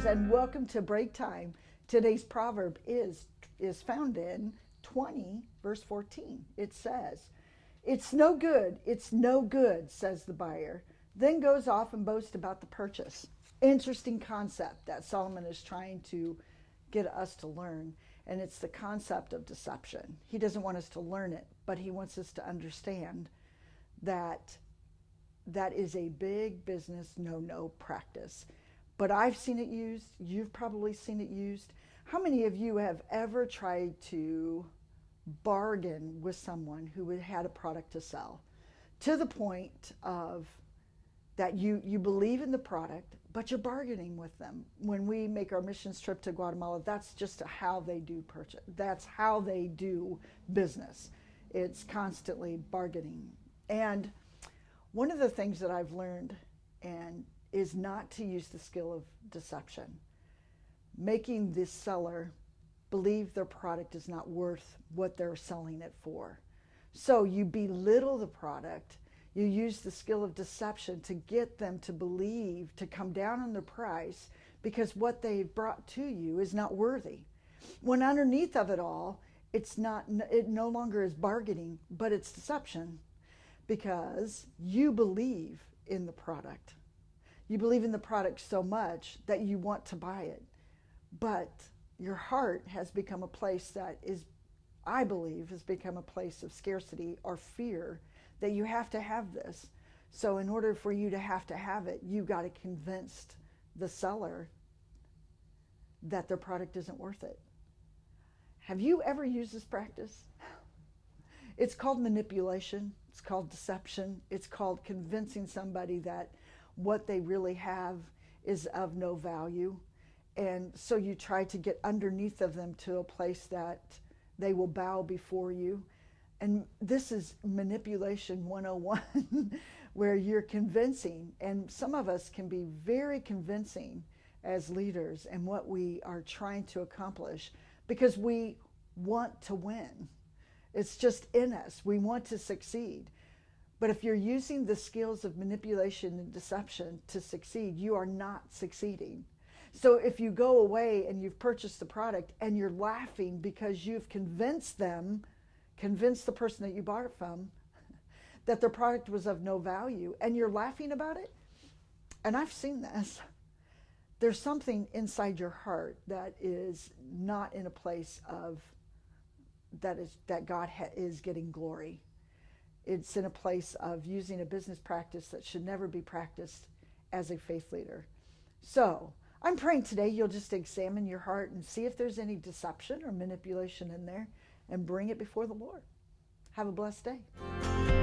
listeners, and welcome to Breaktime. Today's proverb is found in 20, verse 14. It says, "It's no good, says the buyer, then goes off and boasts about the purchase." Interesting concept that Solomon is trying to get us to learn, and it's the concept of deception. He doesn't want us to learn it, but he wants us to understand that that is a big business no practice. But I've seen it used. You've probably seen it used. How many of you have ever tried to bargain with someone who had a product to sell to the point of that you believe in the product, but you're bargaining with them? When we make our missions trip to Guatemala, that's just how they do purchase. That's how they do business. It's constantly bargaining. And one of the things that I've learned is not to use the skill of deception, making the seller believe their product is not worth what they're selling it for. So you belittle the product, you use the skill of deception to get them to believe, to come down on the price because what they've brought to you is not worthy. When underneath of it all, it no longer is bargaining, but it's deception. Because you believe in the product. You believe in the product so much that you want to buy it. But your heart has become a place that is, I believe, has become a place of scarcity or fear that you have to have this. So in order for you to have it, you got to convince the seller that their product isn't worth it. Have you ever used this practice? It's called manipulation. It's called deception. It's called convincing somebody that what they really have is of no value. And so you try to get underneath of them to a place that they will bow before you. And this is manipulation 101, where you're convincing. And some of us can be very convincing as leaders in what we are trying to accomplish because we want to win. It's just in us. We want to succeed. But if you're using the skills of manipulation and deception to succeed, you are not succeeding. So if you go away and you've purchased the product and you're laughing because you've convinced the person that you bought it from, that their product was of no value, and you're laughing about it, and I've seen this, there's something inside your heart that is not in a place of that God is getting glory. It's in a place of using a business practice that should never be practiced as a faith leader. So I'm praying today you'll just examine your heart and see if there's any deception or manipulation in there and bring it before the Lord. Have a blessed day.